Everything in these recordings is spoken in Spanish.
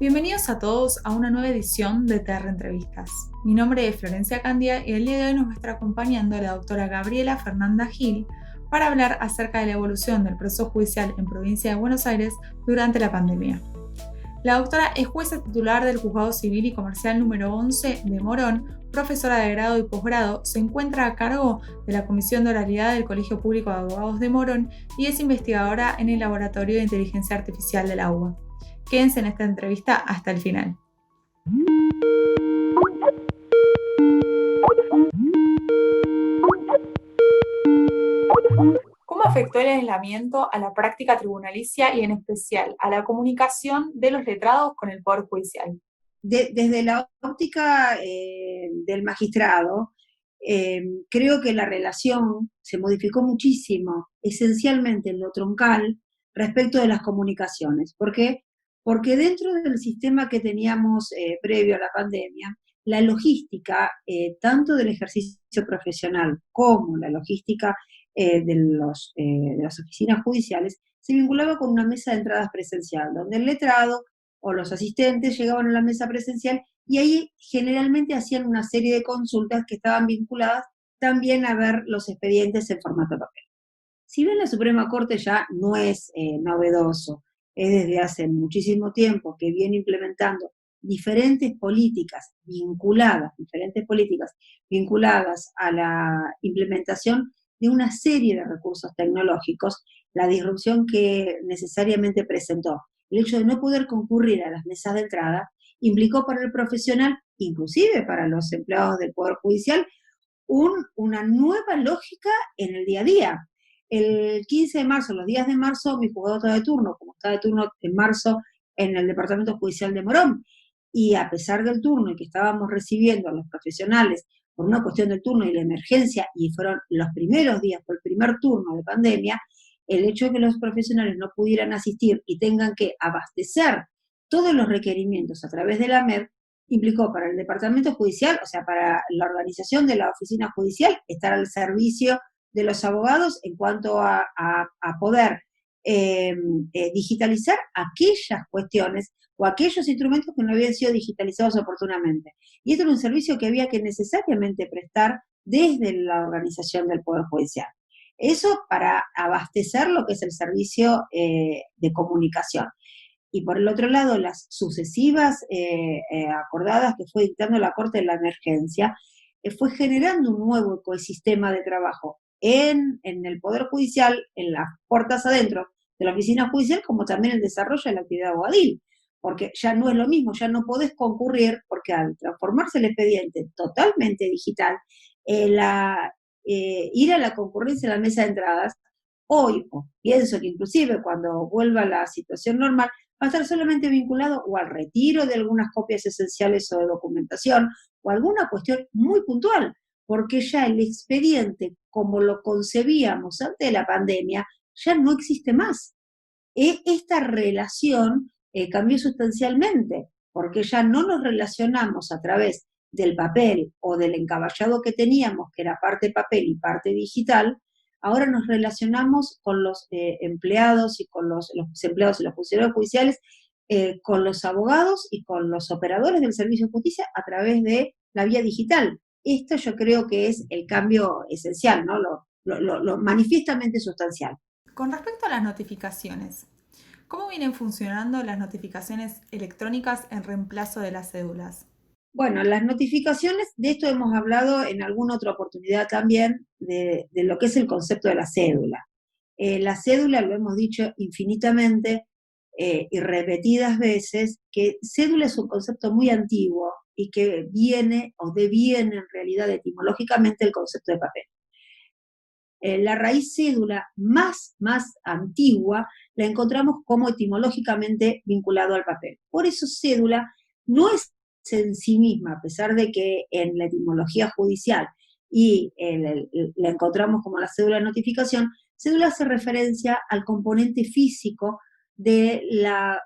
Bienvenidos a todos a una nueva edición de TR Entrevistas. Mi nombre es Florencia Candia y el día de hoy nos va a estar acompañando la doctora Gabriela Fernanda Gil para hablar acerca de la evolución del proceso judicial en Provincia de Buenos Aires durante la pandemia. La doctora es jueza titular del Juzgado Civil y Comercial número 11 de Morón, profesora de grado y posgrado, se encuentra a cargo de la Comisión de Oralidad del Colegio Público de Abogados de Morón y es investigadora en el Laboratorio de Inteligencia Artificial de la UBA. Quédense en esta entrevista hasta el final. ¿Cómo afectó el aislamiento a la práctica tribunalicia y en especial a la comunicación de los letrados con el Poder Judicial? Desde la óptica del magistrado, creo que la relación se modificó muchísimo, esencialmente en lo troncal, respecto de las comunicaciones. ¿Por qué? Porque dentro del sistema que teníamos previo a la pandemia, la logística, tanto del ejercicio profesional como la logística de las oficinas judiciales, se vinculaba con una mesa de entradas presencial, donde el letrado o los asistentes llegaban a la mesa presencial y ahí generalmente hacían una serie de consultas que estaban vinculadas también a ver los expedientes en formato papel. Si bien la Suprema Corte ya no es novedoso, es desde hace muchísimo tiempo que viene implementando diferentes políticas vinculadas a la implementación de una serie de recursos tecnológicos, la disrupción que necesariamente presentó el hecho de no poder concurrir a las mesas de entrada implicó para el profesional, inclusive para los empleados del Poder Judicial, una nueva lógica en el día a día. El 15 de marzo, los días de marzo, mi juzgado estaba de turno, como estaba de turno en marzo en el Departamento Judicial de Morón, y a pesar del turno y que estábamos recibiendo a los profesionales por una cuestión del turno y la emergencia, y fueron los primeros días, fue el primer turno de pandemia, el hecho de que los profesionales no pudieran asistir y tengan que abastecer todos los requerimientos a través de la MED, implicó para el Departamento Judicial, o sea, para la organización de la oficina judicial, estar al servicio de los abogados en cuanto a poder digitalizar aquellas cuestiones o aquellos instrumentos que no habían sido digitalizados oportunamente. Y esto era un servicio que había que necesariamente prestar desde la organización del Poder Judicial. Eso para abastecer lo que es el servicio de comunicación. Y por el otro lado, las sucesivas acordadas que fue dictando la Corte de la Emergencia, fue generando un nuevo ecosistema de trabajo en el Poder Judicial, en las puertas adentro de la oficina judicial, como también el desarrollo de la actividad abogadil. Porque ya no es lo mismo, ya no podés concurrir, porque al transformarse el expediente totalmente digital, ir a la concurrencia en la mesa de entradas, hoy, pienso que inclusive cuando vuelva la situación normal, va a estar solamente vinculado o al retiro de algunas copias esenciales o de documentación, o alguna cuestión muy puntual, porque ya el expediente, como lo concebíamos antes de la pandemia, ya no existe más. Esta relación cambió sustancialmente, porque ya no nos relacionamos a través del papel o del encaballado que teníamos, que era parte papel y parte digital. Ahora nos relacionamos con los empleados y con los empleados y los funcionarios judiciales, con los abogados y con los operadores del servicio de justicia a través de la vía digital. Esto yo creo que es el cambio esencial, ¿no? Lo manifiestamente sustancial. Con respecto a las notificaciones, ¿cómo vienen funcionando las notificaciones electrónicas en reemplazo de las cédulas? Bueno, las notificaciones, de esto hemos hablado en alguna otra oportunidad también, de lo que es el concepto de la cédula. La cédula, lo hemos dicho infinitamente y repetidas veces, que cédula es un concepto muy antiguo y que viene o deviene en realidad etimológicamente el concepto de papel. La raíz cédula más antigua la encontramos como etimológicamente vinculado al papel. Por eso cédula no es en sí misma, a pesar de que en la etimología judicial y la encontramos como la cédula de notificación, cédula hace referencia al componente físico de la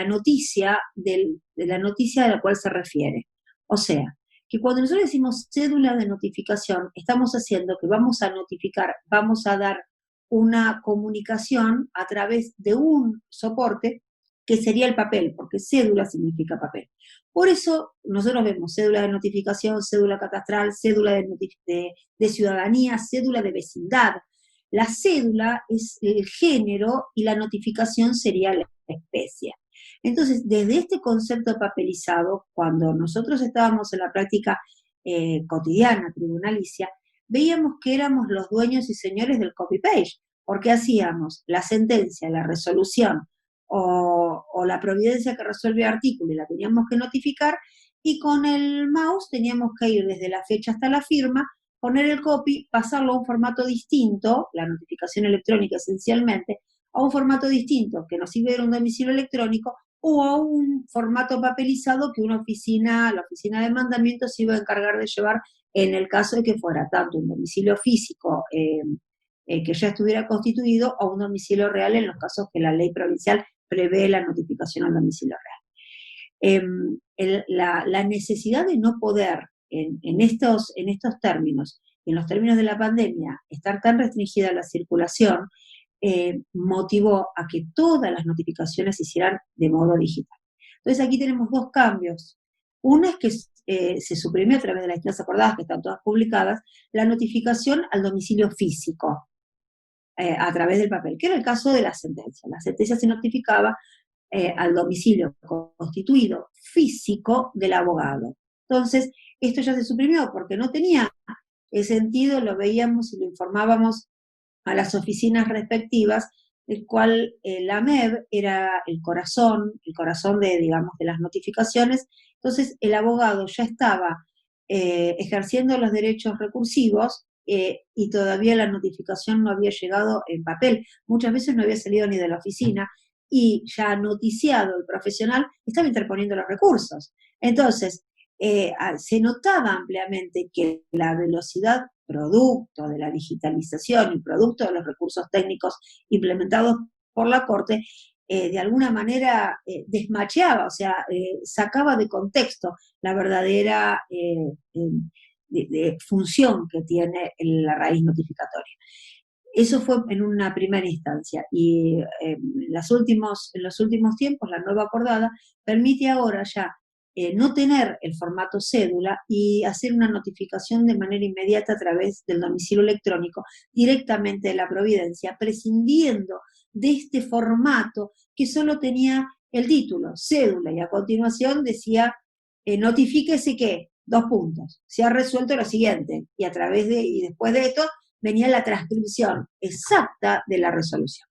noticia, de la noticia a la cual se refiere. O sea, que cuando nosotros decimos cédula de notificación, estamos haciendo que vamos a notificar, vamos a dar una comunicación a través de un soporte que sería el papel, porque cédula significa papel. Por eso nosotros vemos cédula de notificación, cédula catastral, cédula de ciudadanía, cédula de vecindad. La cédula es el género y la notificación sería la especie. Entonces, desde este concepto papelizado, cuando nosotros estábamos en la práctica cotidiana, tribunalicia, veíamos que éramos los dueños y señores del copy-paste, porque hacíamos la sentencia, la resolución o la providencia que resuelve el artículo y la teníamos que notificar, y con el mouse teníamos que ir desde la fecha hasta la firma, poner el copy, pasarlo a un formato distinto, la notificación electrónica esencialmente, a un formato distinto que nos iba a ir a un domicilio electrónico o a un formato papelizado que la oficina de mandamiento se iba a encargar de llevar en el caso de que fuera tanto un domicilio físico que ya estuviera constituido o un domicilio real en los casos que la ley provincial prevé la notificación al domicilio real. La necesidad de no poder en estos términos, en los términos de la pandemia, estar tan restringida la circulación, motivó a que todas las notificaciones se hicieran de modo digital. Entonces aquí tenemos dos cambios. Uno es que se suprimió a través de las instancias acordadas, que están todas publicadas, la notificación al domicilio físico a través del papel, que era el caso de la sentencia. La sentencia se notificaba al domicilio constituido físico del abogado. Entonces, esto ya se suprimió porque no tenía sentido, lo veíamos y lo informábamos a las oficinas respectivas, el cual la MEB era el corazón digamos, de las notificaciones. Entonces, el abogado ya estaba ejerciendo los derechos recursivos y todavía la notificación no había llegado en papel. Muchas veces no había salido ni de la oficina y ya noticiado el profesional estaba interponiendo los recursos. Entonces, se notaba ampliamente que la velocidad producto de la digitalización y producto de los recursos técnicos implementados por la Corte, de alguna manera desmacheaba, o sea, sacaba de contexto la verdadera de función que tiene la raíz notificatoria. Eso fue en una primera instancia y en los últimos tiempos la nueva acordada permite ahora ya no tener el formato cédula y hacer una notificación de manera inmediata a través del domicilio electrónico directamente de la providencia, prescindiendo de este formato que solo tenía el título, cédula, y a continuación decía notifíquese que, : se ha resuelto lo siguiente, y después de esto venía la transcripción exacta de la resolución.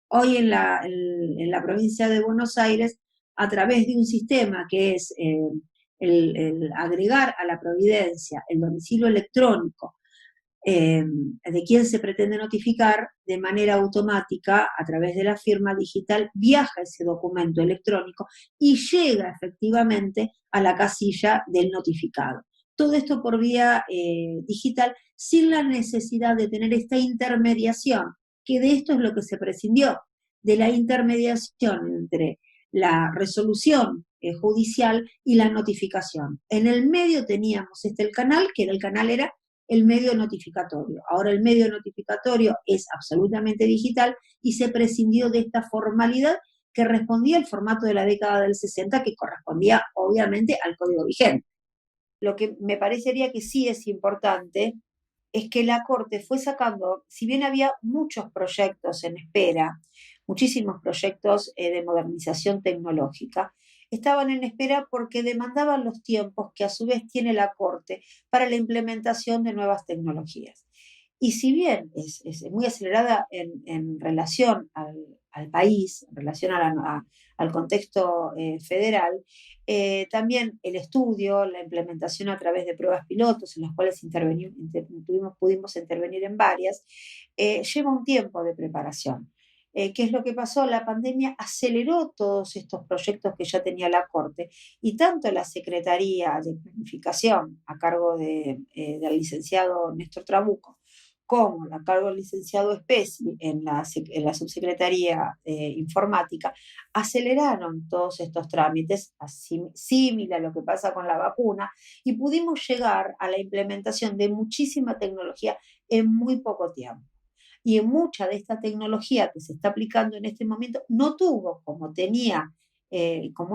Hoy en la provincia de Buenos Aires, a través de un sistema que es el agregar a la providencia el domicilio electrónico de quien se pretende notificar, de manera automática, a través de la firma digital, viaja ese documento electrónico y llega efectivamente a la casilla del notificado. Todo esto por vía digital, sin la necesidad de tener esta intermediación, que de esto es lo que se prescindió, de la intermediación entre la resolución judicial y la notificación. En el medio teníamos el canal, que el canal era el medio notificatorio. Ahora el medio notificatorio es absolutamente digital y se prescindió de esta formalidad que respondía al formato de la década del 60, que correspondía obviamente al código vigente. Lo que me parecería que sí es importante es que la Corte fue sacando, si bien había muchos proyectos en espera, muchísimos proyectos de modernización tecnológica, estaban en espera porque demandaban los tiempos que a su vez tiene la Corte para la implementación de nuevas tecnologías. Y si bien es muy acelerada en relación al país, en relación al contexto federal, también el estudio, la implementación a través de pruebas pilotos, en las cuales pudimos intervenir en varias, lleva un tiempo de preparación. ¿Qué es lo que pasó? La pandemia aceleró todos estos proyectos que ya tenía la Corte, y tanto la Secretaría de Planificación, a cargo del licenciado Néstor Trabuco, como a cargo del licenciado Spesi en la subsecretaría de informática, aceleraron todos estos trámites, similar a lo que pasa con la vacuna, y pudimos llegar a la implementación de muchísima tecnología en muy poco tiempo. Y en mucha de esta tecnología que se está aplicando en este momento no tuvo, como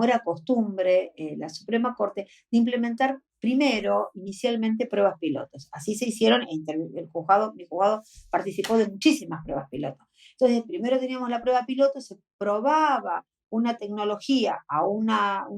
era costumbre, la Suprema Corte, de implementar primero, inicialmente, pruebas pilotos. Así se hicieron, mi juzgado participó de muchísimas pruebas pilotos. Entonces, primero teníamos la prueba piloto, se probaba una tecnología a un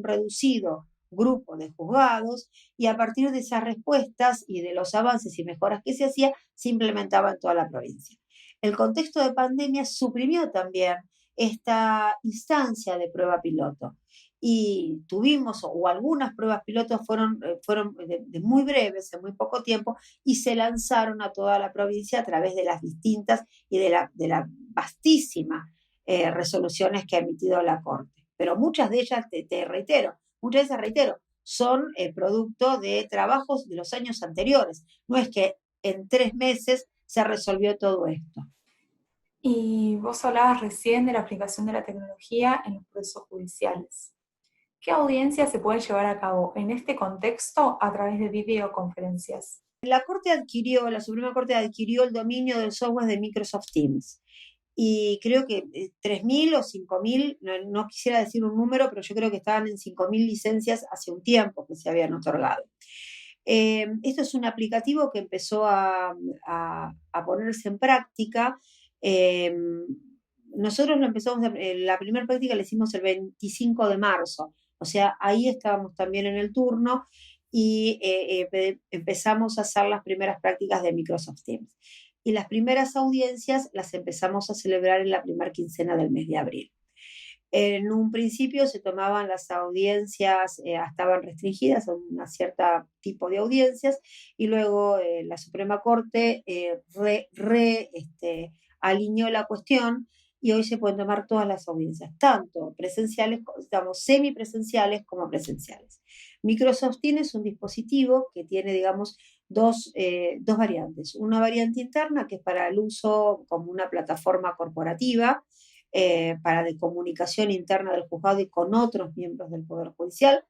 reducido grupo de juzgados, y a partir de esas respuestas y de los avances y mejoras que se hacía, se implementaba en toda la provincia. El contexto de pandemia suprimió también esta instancia de prueba piloto, y tuvimos, o algunas pruebas pilotos fueron de muy breves, en muy poco tiempo, y se lanzaron a toda la provincia a través de las distintas y de la vastísima resoluciones que ha emitido la Corte. Pero muchas de ellas, reitero, son producto de trabajos de los años anteriores. No es que en 3 meses se resolvió todo esto. Y vos hablabas recién de la aplicación de la tecnología en los procesos judiciales. ¿Qué audiencias se pueden llevar a cabo en este contexto a través de videoconferencias? La Suprema Corte adquirió el dominio del software de Microsoft Teams. Y creo que 3.000 o 5.000, no quisiera decir un número, pero yo creo que estaban en 5.000 licencias hace un tiempo que se habían otorgado. Esto es un aplicativo que empezó a ponerse en práctica. Nosotros lo empezamos, la primera práctica la hicimos el 25 de marzo, o sea, ahí estábamos también en el turno, y empezamos a hacer las primeras prácticas de Microsoft Teams. Y las primeras audiencias las empezamos a celebrar en la primera quincena del mes de abril. En un principio se tomaban las audiencias, estaban restringidas a un cierto tipo de audiencias, y luego la Suprema Corte alineó la cuestión, y hoy se pueden tomar todas las audiencias, tanto presenciales, digamos, semipresenciales como presenciales. Microsoft Teams es un dispositivo que tiene, digamos, dos variantes. Una variante interna, que es para el uso como una plataforma corporativa, de comunicación interna del juzgado y con otros miembros del Poder Judicial,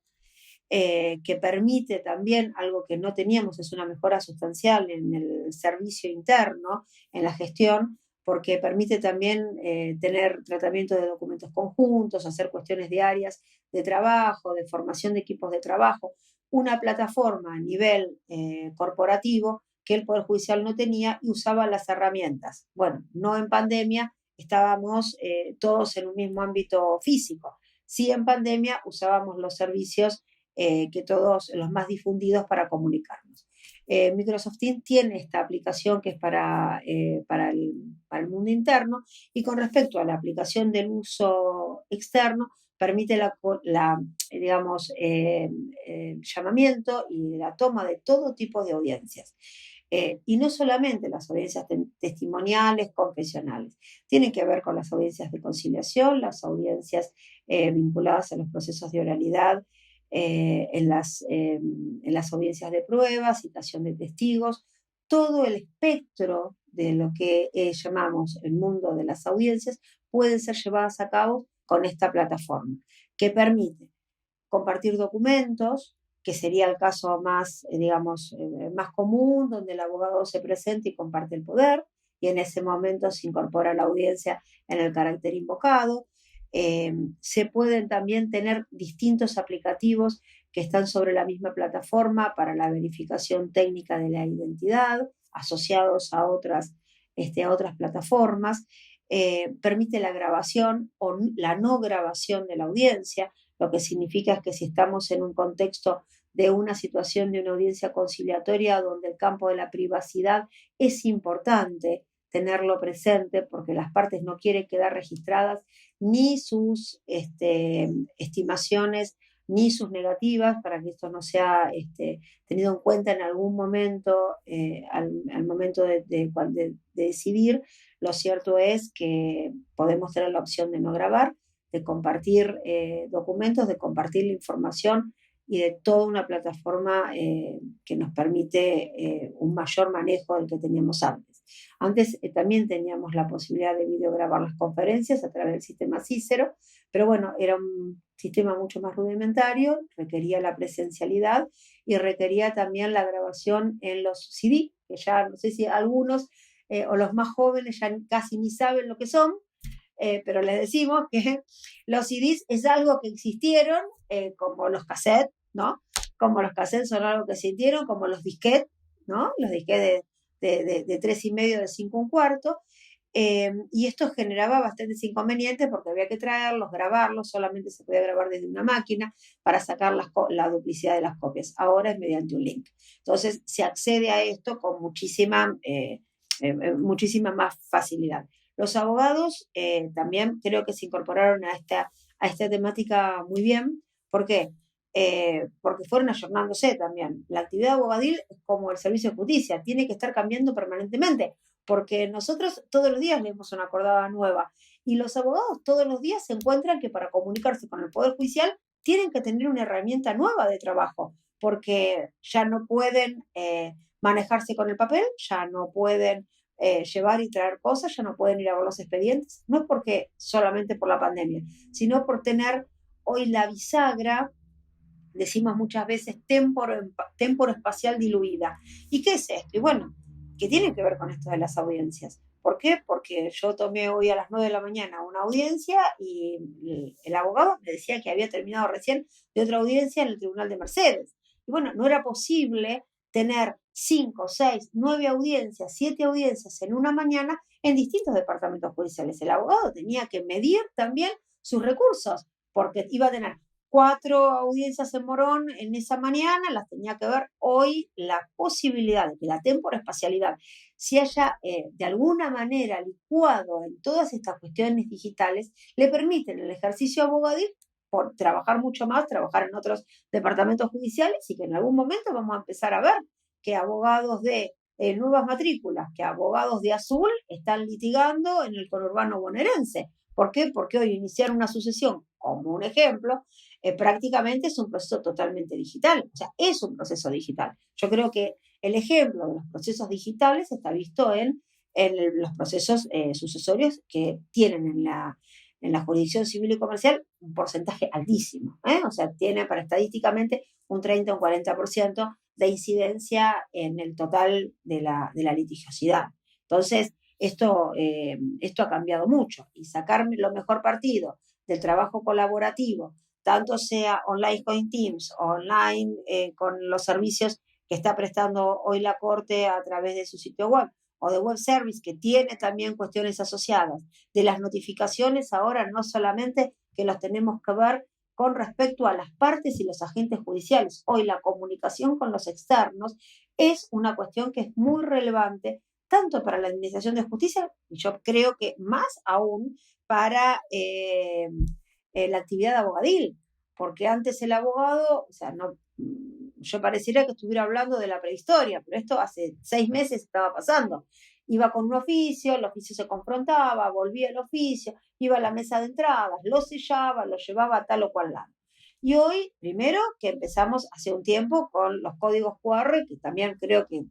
que permite también algo que no teníamos, es una mejora sustancial en el servicio interno, en la gestión, porque permite también tener tratamiento de documentos conjuntos, hacer cuestiones diarias de trabajo, de formación de equipos de trabajo, una plataforma a nivel corporativo que el Poder Judicial no tenía y usaba las herramientas. Bueno, no en pandemia, estábamos todos en un mismo ámbito físico. Sí, en pandemia usábamos los servicios que todos los más difundidos para comunicarnos. Microsoft Teams tiene esta aplicación que es para el mundo interno, y con respecto a la aplicación del uso externo, permite digamos, el llamamiento y la toma de todo tipo de audiencias. Y no solamente las audiencias testimoniales, confesionales, tienen que ver con las audiencias de conciliación, las audiencias vinculadas a los procesos de oralidad, en las audiencias de pruebas, citación de testigos, todo el espectro de lo que llamamos el mundo de las audiencias pueden ser llevadas a cabo con esta plataforma, que permite compartir documentos, que sería el caso más, digamos, más común, donde el abogado se presenta y comparte el poder, y en ese momento se incorpora la audiencia en el carácter invocado. Se pueden también tener distintos aplicativos que están sobre la misma plataforma para la verificación técnica de la identidad, asociados a otras plataformas. Permite la grabación o la no grabación de la audiencia, lo que significa es que si estamos en un contexto de una situación de una audiencia conciliatoria donde el campo de la privacidad es importante tenerlo presente, porque las partes no quieren quedar registradas ni sus estimaciones ni sus negativas, para que esto no sea tenido en cuenta en algún momento, al momento de decidir. Lo cierto es que podemos tener la opción de no grabar, de compartir documentos, de compartir la información, y de toda una plataforma que nos permite un mayor manejo del que teníamos antes. Antes también teníamos la posibilidad de videograbar las conferencias a través del sistema Cícero, pero bueno, era un sistema mucho más rudimentario, requería la presencialidad y requería también la grabación en los CD, que ya no sé si algunos o los más jóvenes ya casi ni saben lo que son, pero les decimos que los CDs es algo que existieron, como los cassettes, ¿no? Como los cassettes son algo que existieron, como los disquetes, ¿no? Los disquetes de 3,5, de 5,1/4. Y esto generaba bastantes inconvenientes porque había que traerlos, grabarlos, solamente se podía grabar desde una máquina para sacar la duplicidad de las copias. Ahora es mediante un link. Entonces se accede a esto con muchísima más facilidad. Los abogados también creo que se incorporaron a esta temática muy bien. ¿Por qué? Porque fueron ayornándose también. La actividad abogadil es como el servicio de justicia, tiene que estar cambiando permanentemente, porque nosotros todos los días leemos una acordada nueva y los abogados todos los días se encuentran que para comunicarse con el Poder Judicial tienen que tener una herramienta nueva de trabajo, porque ya no pueden manejarse con el papel, ya no pueden llevar y traer cosas, ya no pueden ir a ver los expedientes, no es porque solamente por la pandemia, sino por tener hoy la bisagra, decimos muchas veces, temporo espacial diluida. ¿Y qué es esto? Y bueno, que tiene que ver con esto de las audiencias. ¿Por qué? Porque yo tomé hoy a las 9 de la mañana una audiencia y el abogado me decía que había terminado recién de otra audiencia en el Tribunal de Mercedes. Y bueno, no era posible tener 5, 6, 9 audiencias, 7 audiencias en una mañana en distintos departamentos judiciales. El abogado tenía que medir también sus recursos, porque iba a tener 4 audiencias en Morón en esa mañana, las tenía que ver hoy. La posibilidad de que la temporespacialidad se haya de alguna manera licuado en todas estas cuestiones digitales, le permiten el ejercicio abogadil por trabajar mucho más, trabajar en otros departamentos judiciales, y que en algún momento vamos a empezar a ver que abogados de nuevas matrículas, que abogados de azul están litigando en el conurbano bonaerense. ¿Por qué? Porque hoy iniciar una sucesión, como un ejemplo, prácticamente es un proceso totalmente digital, o sea, es un proceso digital. Yo creo que el ejemplo de los procesos digitales está visto en los procesos sucesorios que tienen en la jurisdicción civil y comercial un porcentaje altísimo, o sea, tiene para estadísticamente un 30 o un 40% de incidencia en el total de la litigiosidad. Entonces, esto ha cambiado mucho, y sacarme lo mejor partido del trabajo colaborativo, tanto sea online con Teams, online con los servicios que está prestando hoy la Corte a través de su sitio web, o de web service, que tiene también cuestiones asociadas, de las notificaciones ahora no solamente que los tenemos que ver con respecto a las partes y los agentes judiciales. Hoy la comunicación con los externos es una cuestión que es muy relevante, tanto para la Administración de Justicia, y yo creo que más aún para la actividad abogadil, porque antes el abogado, o sea, no, yo pareciera que estuviera hablando de la prehistoria, pero esto hace 6 meses estaba pasando. Iba con un oficio, el oficio se confrontaba, volvía el oficio, iba a la mesa de entradas, lo sellaba, lo llevaba a tal o cual lado. Y hoy, primero, que empezamos hace un tiempo con los códigos QR, que también creo que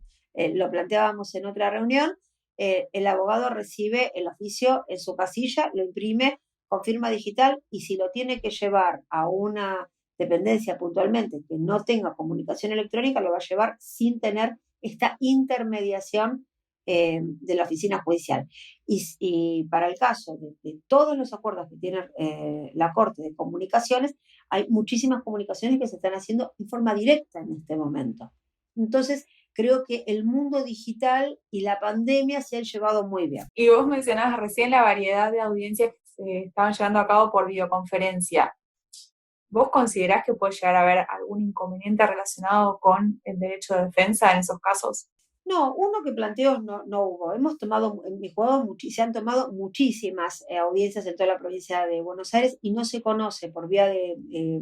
lo planteábamos en otra reunión, el abogado recibe el oficio en su casilla, lo imprime con firma digital, y si lo tiene que llevar a una dependencia puntualmente que no tenga comunicación electrónica, lo va a llevar sin tener esta intermediación de la oficina judicial. Y para el caso de todos los acuerdos que tiene la Corte de Comunicaciones, hay muchísimas comunicaciones que se están haciendo en forma directa en este momento. Entonces, creo que el mundo digital y la pandemia se han llevado muy bien. Y vos mencionabas recién la variedad de audiencias que se estaban llevando a cabo por videoconferencia. ¿Vos considerás que puede llegar a haber algún inconveniente relacionado con el derecho de defensa en esos casos? No, uno que planteo no hubo. En mi juzgado se han tomado muchísimas audiencias en toda la provincia de Buenos Aires, y no se conoce por vía de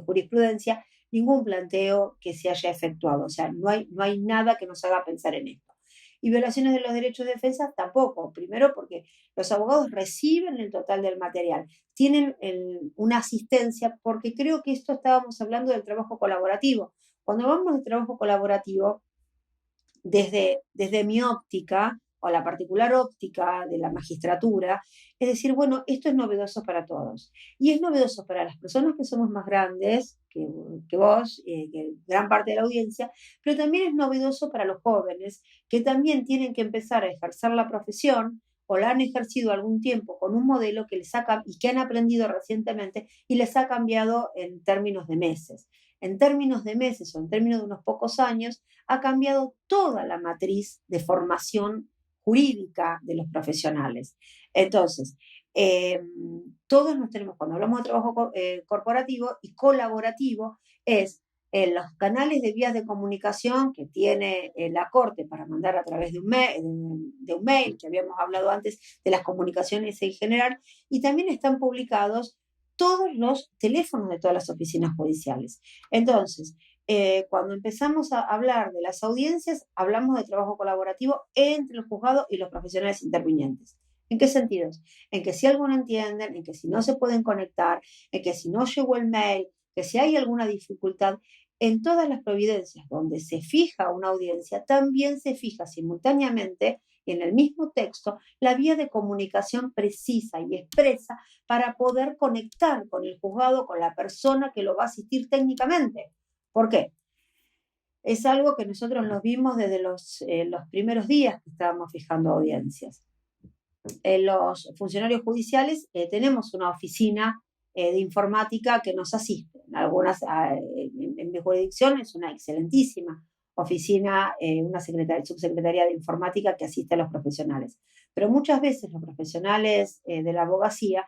jurisprudencia ningún planteo que se haya efectuado. O sea, no hay nada que nos haga pensar en esto. Y violaciones de los derechos de defensa tampoco. Primero, porque los abogados reciben el total del material, tienen una asistencia, porque creo que esto estábamos hablando del trabajo colaborativo. Cuando hablamos de trabajo colaborativo, desde mi óptica, o la particular óptica de la magistratura, es decir, bueno, esto es novedoso para todos. Y es novedoso para las personas que somos más grandes que vos, que gran parte de la audiencia, pero también es novedoso para los jóvenes que también tienen que empezar a ejercer la profesión o la han ejercido algún tiempo con un modelo que les ha, y que han aprendido recientemente y les ha cambiado en términos de meses. En términos de meses o en términos de unos pocos años, ha cambiado toda la matriz de formación jurídica de los profesionales. Entonces, todos nos tenemos, cuando hablamos de trabajo corporativo y colaborativo, es los canales de vías de comunicación que tiene la Corte para mandar a través de un mail, que habíamos hablado antes de las comunicaciones en general, y también están publicados todos los teléfonos de todas las oficinas judiciales. Entonces, cuando empezamos a hablar de las audiencias, hablamos de trabajo colaborativo entre el juzgado y los profesionales intervinientes. ¿En qué sentidos? En que si algo no entienden, en que si no se pueden conectar, en que si no llegó el mail, que si hay alguna dificultad, en todas las providencias donde se fija una audiencia, también se fija simultáneamente y en el mismo texto la vía de comunicación precisa y expresa para poder conectar con el juzgado, con la persona que lo va a asistir técnicamente. ¿Por qué? Es algo que nosotros nos vimos desde los primeros días que estábamos fijando audiencias. Los funcionarios judiciales tenemos una oficina de informática que nos asiste. En mi jurisdicción es una excelentísima oficina, una subsecretaría de informática que asiste a los profesionales. Pero muchas veces los profesionales de la abogacía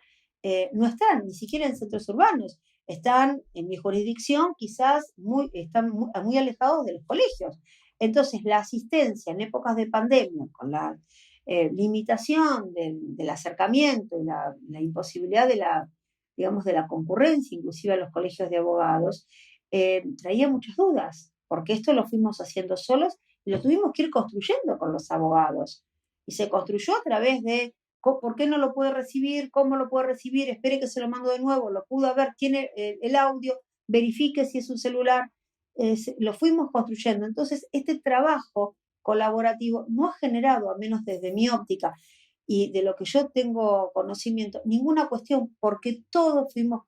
no están ni siquiera en centros urbanos, están en mi jurisdicción, quizás están muy alejados de los colegios. Entonces, la asistencia en épocas de pandemia, con la limitación del acercamiento y la imposibilidad de la concurrencia, inclusive a los colegios de abogados, traía muchas dudas, porque esto lo fuimos haciendo solos y lo tuvimos que ir construyendo con los abogados. Y se construyó a través de ¿por qué no lo puede recibir? ¿Cómo lo puede recibir? Espere que se lo mando de nuevo, lo pudo ver, tiene el audio, verifique si es un celular. Lo fuimos construyendo. Entonces, este trabajo colaborativo no ha generado, a menos desde mi óptica y de lo que yo tengo conocimiento, ninguna cuestión, porque todos fuimos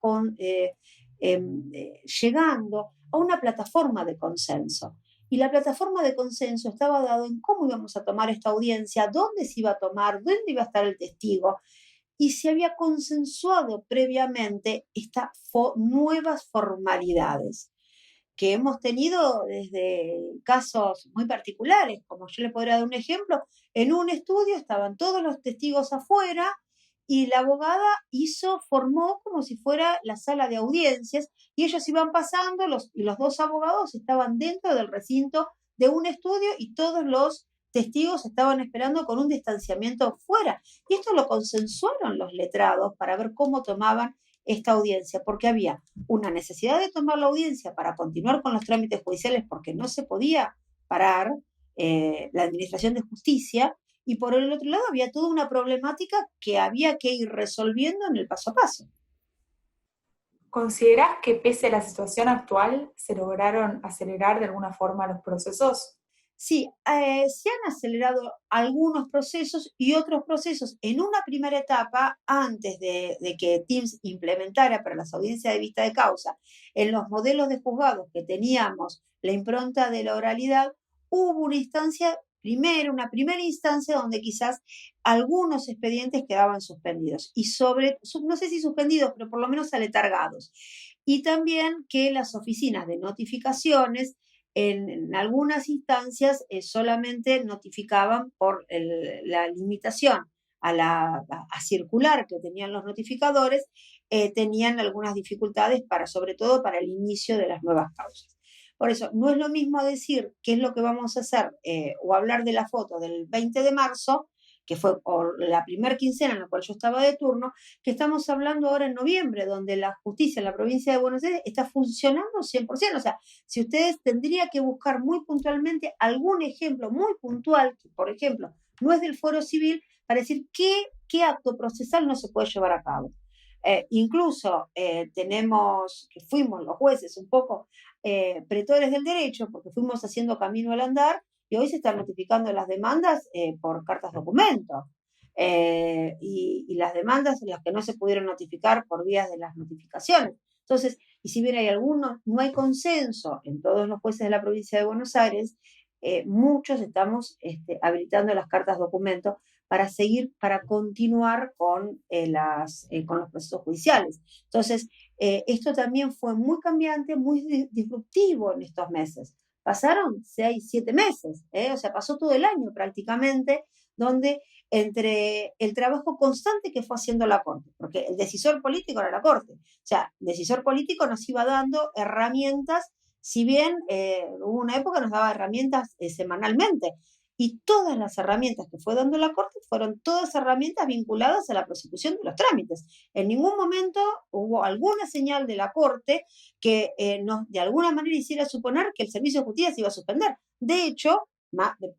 llegando a una plataforma de consenso. Y la plataforma de consenso estaba dado en cómo íbamos a tomar esta audiencia, dónde se iba a tomar, dónde iba a estar el testigo, y se había consensuado previamente estas nuevas formalidades que hemos tenido desde casos muy particulares, como yo le podría dar un ejemplo, en un estudio estaban todos los testigos afuera y la abogada formó como si fuera la sala de audiencias y ellos iban pasando y los dos abogados estaban dentro del recinto de un estudio y todos los testigos estaban esperando con un distanciamiento fuera. Y esto lo consensuaron los letrados para ver cómo tomaban esta audiencia, porque había una necesidad de tomar la audiencia para continuar con los trámites judiciales porque no se podía parar la administración de justicia, y por el otro lado había toda una problemática que había que ir resolviendo en el paso a paso. ¿Considerás que pese a la situación actual se lograron acelerar de alguna forma los procesos? Sí, se han acelerado algunos procesos y otros procesos en una primera etapa, antes de que Teams implementara para las audiencias de vista de causa, en los modelos de juzgados que teníamos la impronta de la oralidad, hubo una primera instancia donde quizás algunos expedientes quedaban suspendidos, no sé si suspendidos, pero por lo menos aletargados. Y también que las oficinas de notificaciones en algunas instancias solamente notificaban por la limitación a circular que tenían los notificadores, tenían algunas dificultades sobre todo para el inicio de las nuevas causas. Por eso, no es lo mismo decir qué es lo que vamos a hacer o hablar de la foto del 20 de marzo, que fue la primera quincena en la cual yo estaba de turno, que estamos hablando ahora en noviembre, donde la justicia en la provincia de Buenos Aires está funcionando 100%. O sea, si ustedes tendrían que buscar muy puntualmente algún ejemplo muy puntual, que por ejemplo no es del Foro Civil, para decir qué acto procesal no se puede llevar a cabo. Incluso que fuimos los jueces un poco pretores del derecho, porque fuimos haciendo camino al andar y hoy se están notificando las demandas por cartas documento. Y las demandas en las que no se pudieron notificar por vías de las notificaciones. Entonces, y si bien hay algunos, no hay consenso en todos los jueces de la provincia de Buenos Aires, muchos estamos habilitando las cartas documento para seguir, para continuar con los procesos judiciales. Entonces, esto también fue muy cambiante, muy disruptivo en estos meses. Pasaron 6, 7 meses, o sea, pasó todo el año prácticamente, donde entre el trabajo constante que fue haciendo la Corte, porque el decisor político era la Corte, o sea, el decisor político nos iba dando herramientas, si bien hubo una época que nos daba herramientas semanalmente, y todas las herramientas que fue dando la Corte fueron todas herramientas vinculadas a la prosecución de los trámites. En ningún momento hubo alguna señal de la Corte que nos de alguna manera hiciera suponer que el servicio de justicia se iba a suspender. De hecho,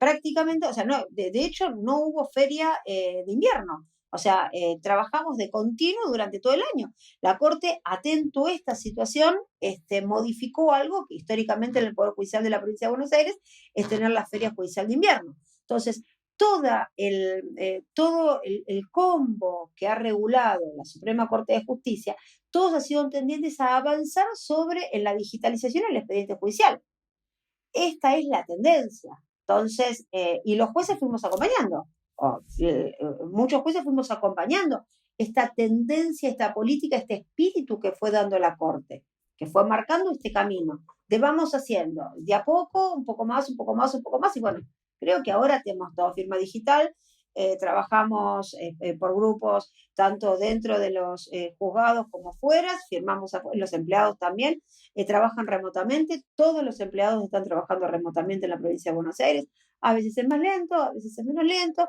prácticamente, o sea, no, de hecho no hubo feria de invierno. O sea, trabajamos de continuo durante todo el año. La Corte, atento a esta situación, modificó algo que históricamente en el Poder Judicial de la Provincia de Buenos Aires es tener la feria judicial de invierno. Entonces, todo el combo que ha regulado la Suprema Corte de Justicia, todos han sido tendientes a avanzar sobre en la digitalización del expediente judicial. Esta es la tendencia. Entonces, y los jueces fuimos acompañando, muchos jueces fuimos acompañando esta tendencia, esta política, este espíritu que fue dando la Corte, que fue marcando este camino de vamos haciendo de a poco, un poco más, un poco más, un poco más, y bueno, creo que ahora tenemos todo firma digital, trabajamos por grupos, tanto dentro de los juzgados como fuera, firmamos los empleados también, trabajan remotamente, todos los empleados están trabajando remotamente en la provincia de Buenos Aires, a veces es más lento, a veces es menos lento,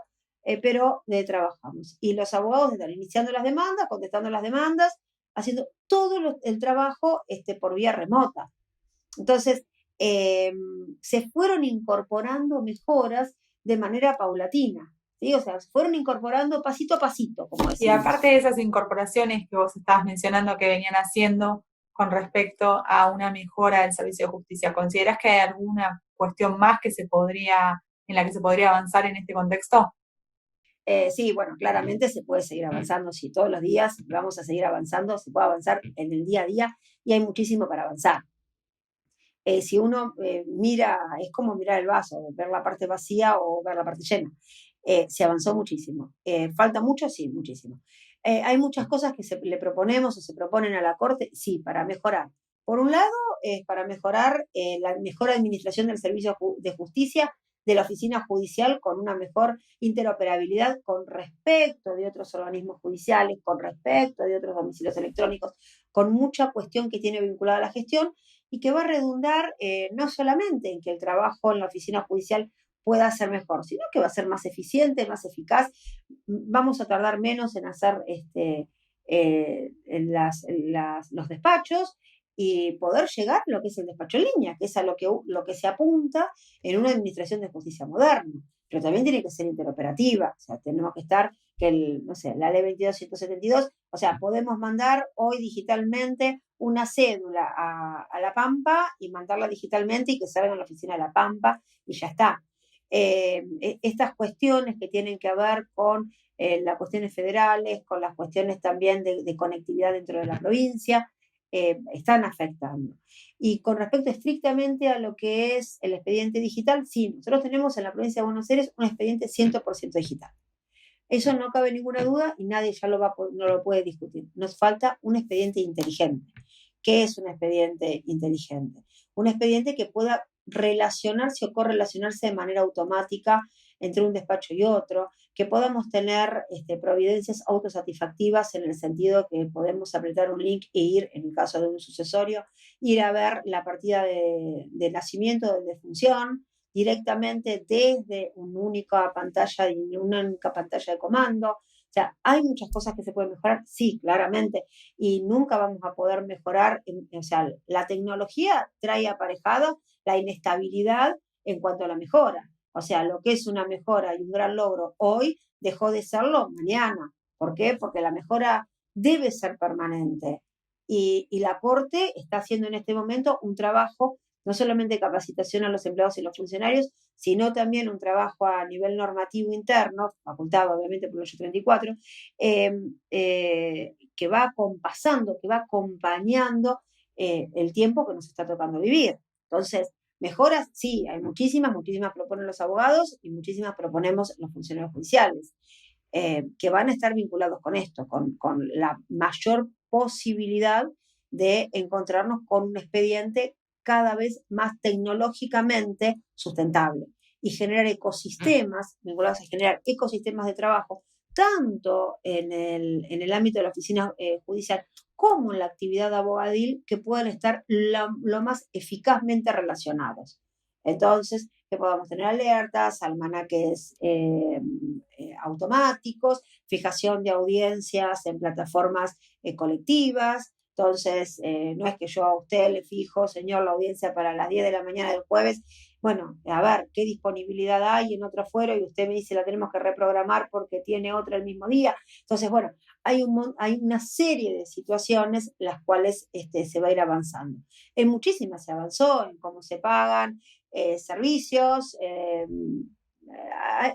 pero trabajamos. Y los abogados están iniciando las demandas, contestando las demandas, haciendo todo el trabajo por vía remota. Entonces, se fueron incorporando mejoras de manera paulatina, ¿sí? O sea, se fueron incorporando pasito a pasito, como decimos. Y aparte de esas incorporaciones que vos estabas mencionando que venían haciendo con respecto a una mejora del servicio de justicia, ¿considerás que hay alguna cuestión más en la que se podría avanzar en este contexto? Sí, bueno, claramente se puede seguir avanzando, sí, todos los días vamos a seguir avanzando, se puede avanzar en el día a día y hay muchísimo para avanzar. Si uno mira, es como mirar el vaso, ver la parte vacía o ver la parte llena. Se avanzó muchísimo. ¿Falta mucho? Sí, muchísimo. Hay muchas cosas que le proponemos o se proponen a la Corte, sí, para mejorar. Por un lado, es para mejorar la mejor administración del servicio de justicia de la oficina judicial con una mejor interoperabilidad con respecto de otros organismos judiciales, con respecto de otros domicilios electrónicos, con mucha cuestión que tiene vinculada a la gestión y que va a redundar no solamente en que el trabajo en la oficina judicial pueda ser mejor, sino que va a ser más eficiente, más eficaz. Vamos a tardar menos en hacer los despachos y poder llegar a lo que es el despacho en línea, que es a lo que se apunta en una administración de justicia moderna. Pero también tiene que ser interoperativa, o sea, tenemos que estar, no sé, la ley 22.172, o sea, podemos mandar hoy digitalmente una cédula a La Pampa y mandarla digitalmente y que salga en la oficina de La Pampa y ya está. Estas cuestiones que tienen que ver con las cuestiones federales, con las cuestiones también de conectividad dentro de la provincia, están afectando. Y con respecto estrictamente a lo que es el expediente digital, sí, nosotros tenemos en la provincia de Buenos Aires un expediente 100% digital. Eso no cabe ninguna duda y nadie ya no lo puede discutir. Nos falta un expediente inteligente. ¿Qué es un expediente inteligente? Un expediente que pueda relacionarse o correlacionarse de manera automática entre un despacho y otro, que podamos tener providencias autosatisfactivas en el sentido que podemos apretar un link e ir, en el caso de un sucesorio, ir a ver la partida de nacimiento, de defunción, directamente desde una única pantalla de comando. O sea, hay muchas cosas que se pueden mejorar, sí, claramente, y nunca vamos a poder mejorar, o sea, la tecnología trae aparejada la inestabilidad en cuanto a la mejora. O sea, lo que es una mejora y un gran logro hoy dejó de serlo mañana. ¿Por qué? Porque la mejora debe ser permanente. Y la Corte está haciendo en este momento un trabajo no solamente capacitación a los empleados y los funcionarios, sino también un trabajo a nivel normativo interno, facultado obviamente por el 834, que va acompasando, que va acompañando el tiempo que nos está tocando vivir. Entonces, mejoras, sí, hay muchísimas proponen los abogados y muchísimas proponemos los funcionarios judiciales, que van a estar vinculados con esto, con la mayor posibilidad de encontrarnos con un expediente cada vez más tecnológicamente sustentable y generar ecosistemas, vinculados a generar ecosistemas de trabajo, tanto en el ámbito de la oficina judicial como en la actividad abogadil, que puedan estar lo más eficazmente relacionados. Entonces, que podamos tener alertas, almanaques automáticos, fijación de audiencias en plataformas colectivas. Entonces, no es que yo a usted le fijo, señor, la audiencia para las 10 de la mañana del jueves. Bueno, a ver qué disponibilidad hay en otro fuero y usted me dice la tenemos que reprogramar porque tiene otra el mismo día. Entonces, bueno, hay una serie de situaciones las cuales se va a ir avanzando. En muchísimas se avanzó, en cómo se pagan servicios,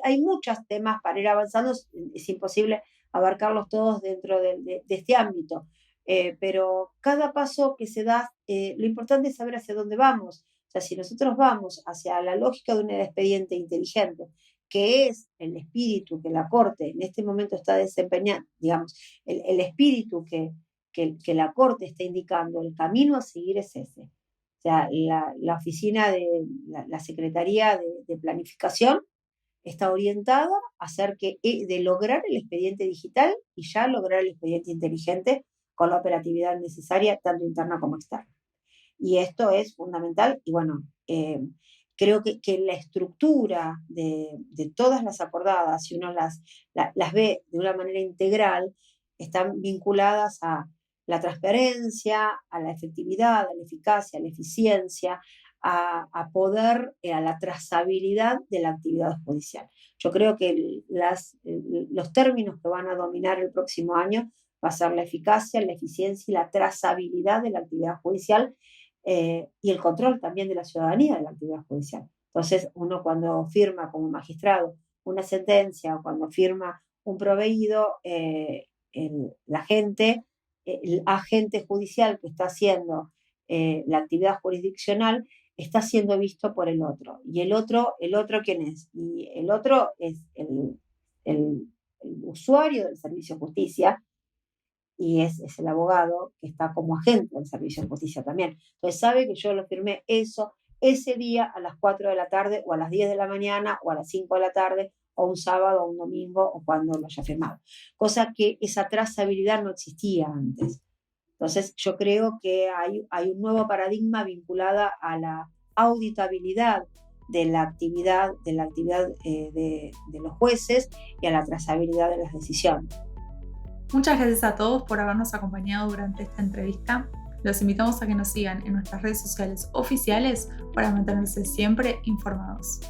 hay muchos temas para ir avanzando, es imposible abarcarlos todos dentro de este ámbito, pero cada paso que se da, lo importante es saber hacia dónde vamos. O sea, si nosotros vamos hacia la lógica de un expediente inteligente, que es el espíritu que la Corte en este momento está desempeñando, digamos, el espíritu que la Corte está indicando, el camino a seguir es ese. O sea, la oficina de la Secretaría de Planificación está orientada a de lograr el expediente digital y ya lograr el expediente inteligente con la operatividad necesaria, tanto interna como externa. Y esto es fundamental y bueno, creo que la estructura de todas las acordadas, si uno las ve de una manera integral, están vinculadas a la transparencia, a la efectividad, a la eficacia, a la eficiencia, a poder, a la trazabilidad de la actividad judicial. Yo creo que los términos que van a dominar el próximo año va a ser la eficacia, la eficiencia y la trazabilidad de la actividad judicial, y el control también de la ciudadanía de la actividad judicial. Entonces, uno cuando firma como magistrado una sentencia o cuando firma un proveído, el agente judicial que está haciendo la actividad jurisdiccional está siendo visto por el otro. ¿Y el otro quién es? Y el otro es el usuario del servicio de justicia, y es el abogado que está como agente del servicio de justicia también. Entonces sabe que yo lo firmé ese día a las 4 de la tarde o a las 10 de la mañana o a las 5 de la tarde o un sábado o un domingo o cuando lo haya firmado. Cosa que esa trazabilidad no existía antes. Entonces yo creo que hay un nuevo paradigma vinculado a la auditabilidad de la actividad de los jueces y a la trazabilidad de las decisiones. Muchas gracias a todos por habernos acompañado durante esta entrevista. Los invitamos a que nos sigan en nuestras redes sociales oficiales para mantenerse siempre informados.